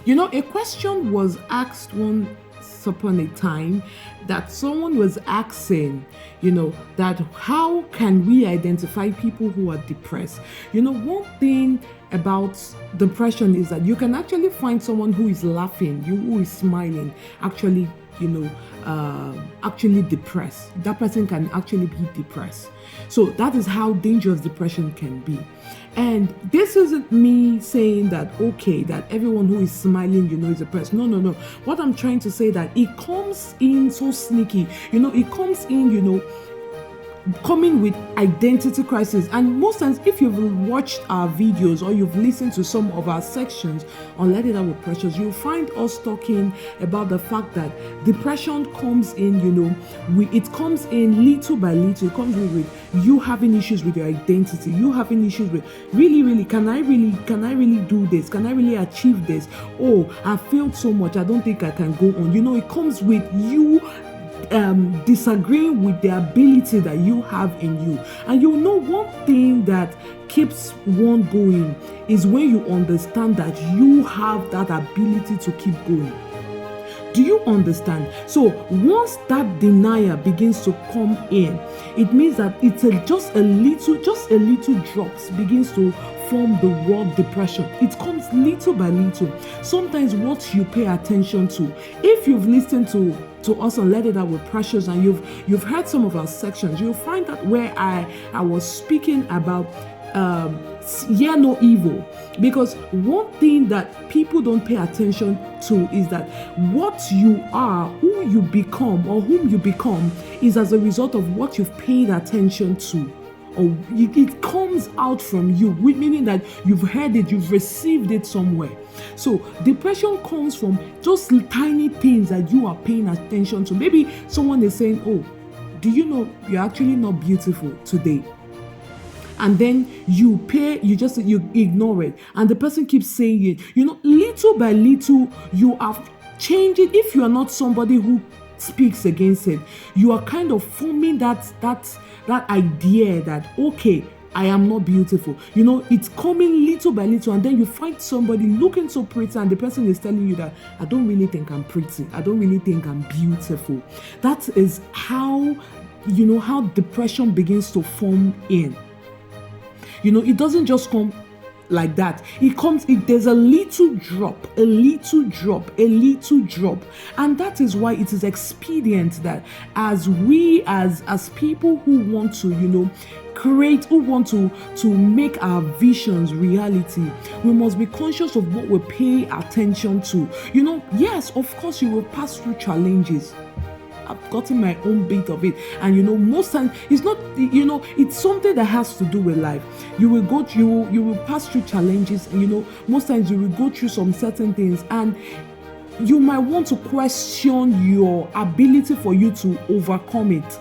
A question was asked once upon a time that someone was asking, that how can we identify people who are depressed? One thing about depression is that you can actually find someone who is laughing, who is smiling, actually depressed. That person can actually be depressed. So that is how dangerous depression can be. And this isn't me saying that, okay, that everyone who is smiling, is depressed. No. What I'm trying to say that it comes in so sneaky. It comes in, coming with identity crisis. And most times, if you've watched our videos or you've listened to some of our sections on Let It Out with Precious, you'll find us talking about the fact that depression comes in, it comes in little by little. It comes with you having issues with your identity, you having issues with really, can I really do this? Can I really achieve this? Oh, I failed so much, I don't think I can go on. It comes with you disagreeing with the ability that you have in you. And one thing that keeps one going is when you understand that you have that ability to keep going. Do you understand? So once that denial begins to come in, it means that it's just a little drops begins to form the word depression. It comes little by little. Sometimes what you pay attention to, if you've listened to us on Let It Out with Precious and you've heard some of our sections, you'll find that where I was speaking about no evil, because one thing that people don't pay attention to is that what you are, who you become or whom you become is as a result of what you've paid attention to. Or it comes out from you, meaning that you've heard it, you've received it somewhere. So depression comes from just tiny things that you are paying attention to. Maybe someone is saying, oh, do you know you're actually not beautiful today? And then you ignore it, and the person keeps saying it. Little by little, you are changing. If you are not somebody who speaks against it, you are kind of forming that idea that, okay, I am not beautiful. It's coming little by little, and then you find somebody looking so pretty, and the person is telling you that I don't really think I'm pretty. I don't really think I'm beautiful. That is how depression begins to form in. It doesn't just come like that. There's a little drop, and that is why it is expedient that as we as people who want to create, who want to make our visions reality, we must be conscious of what we pay attention to. Yes, of course you will pass through challenges. I've gotten my own bit of it, and most times it's not, it's something that has to do with life. You will pass through challenges, and most times you will go through some certain things, and you might want to question your ability for you to overcome it.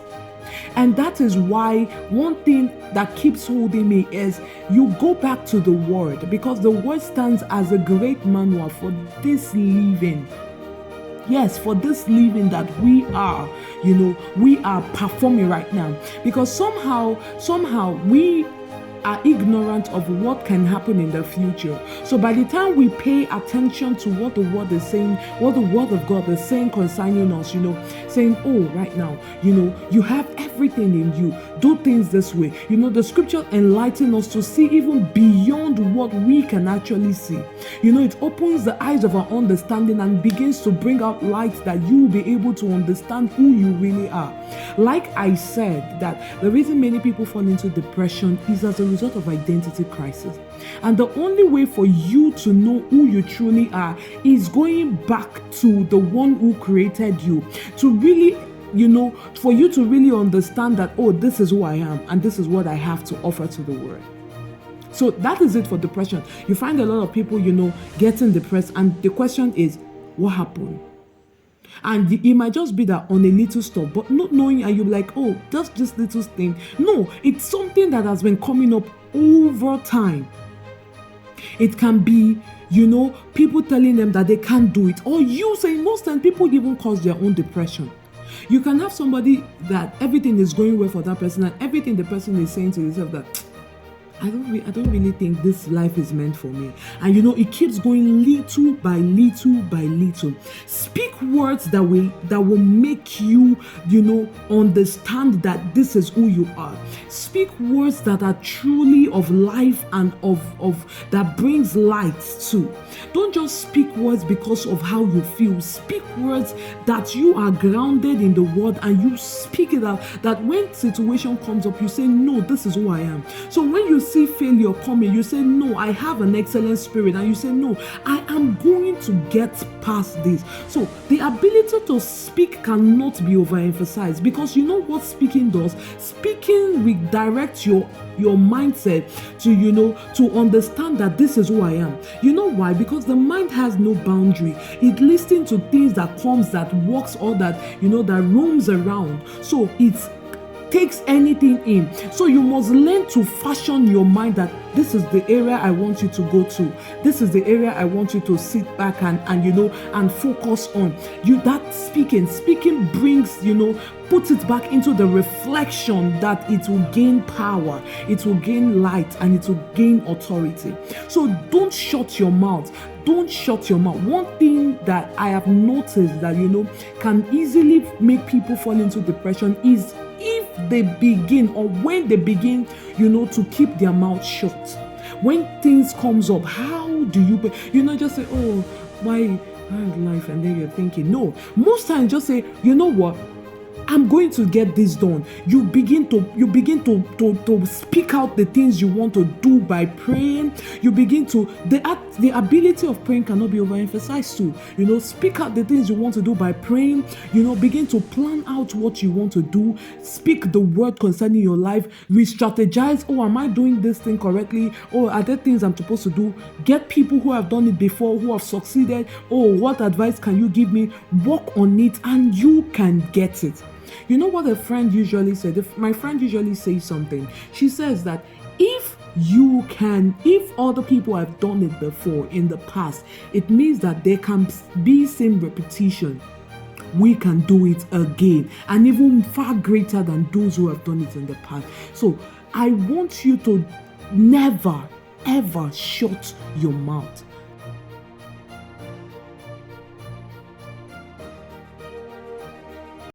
And that is why one thing that keeps holding me is you go back to the word, because the word stands as a great manual for this living. Yes, for this living that we are performing right now. Because somehow we are ignorant of what can happen in the future. So by the time we pay attention to what the word is saying, what the word of God is saying concerning us, saying, oh, right now, you have everything in you. Do things this way. The scripture enlightens us to see even beyond what we can actually see. It opens the eyes of our understanding and begins to bring out light that you will be able to understand who you really are. Like I said, that the reason many people fall into depression is as a result of identity crisis. And the only way for you to know who you truly are is going back to the one who created you, to really, for you to really understand that, oh, this is who I am and this is what I have to offer to the world. So that is it for depression. You find a lot of people, getting depressed, and the question is, what happened? And it might just be that on a little stuff, but not knowing, and you're like, oh, just this little thing. No, it's something that has been coming up over time. It can be, people telling them that they can't do it, or you saying, most times people even cause their own depression. You can have somebody that everything is going well for that person, and everything the person is saying to yourself that, I don't really think this life is meant for me. And it keeps going little by little by little. Speak words that will make you, understand that this is who you are. Speak words that are truly of life and of that brings light too. Don't just speak words because of how you feel. Speak words that you are grounded in the word, and you speak it out, that when situation comes up, you say, no, this is who I am. So when you see failure coming, you say, no, I have an excellent spirit, and you say, no, I am going to get past this. So the ability to speak cannot be overemphasized, because you know what speaking does? Speaking redirects your mindset to understand that this is who I am. You know why? Because the mind has no boundary. It listens to things that comes, that walks, or that that roams around. So it's takes anything in. So you must learn to fashion your mind that this is the area I want you to go to. This is the area I want you to sit back and focus on. That speaking brings, puts it back into the reflection that it will gain power, it will gain light, and it will gain authority. So don't shut your mouth. Don't shut your mouth. One thing that I have noticed that can easily make people fall into depression is if they begin, or when they begin, to keep their mouth shut. When things comes up, how do you just say, oh, why life? And then you're thinking, no. Most times just say, you know what? I'm going to get this done. You begin to speak out the things you want to do by praying. You begin to the ability of praying cannot be overemphasized too. Speak out the things you want to do by praying. Begin to plan out what you want to do. Speak the word concerning your life. Re-strategize. Oh, am I doing this thing correctly? Oh, are there things I'm supposed to do? Get people who have done it before, who have succeeded. Oh, what advice can you give me? Work on it, and you can get it. You know what a friend usually said? My friend usually says something. She says that if other people have done it before in the past, it means that there can be same repetition. We can do it again, and even far greater than those who have done it in the past. So I want you to never, ever shut your mouth.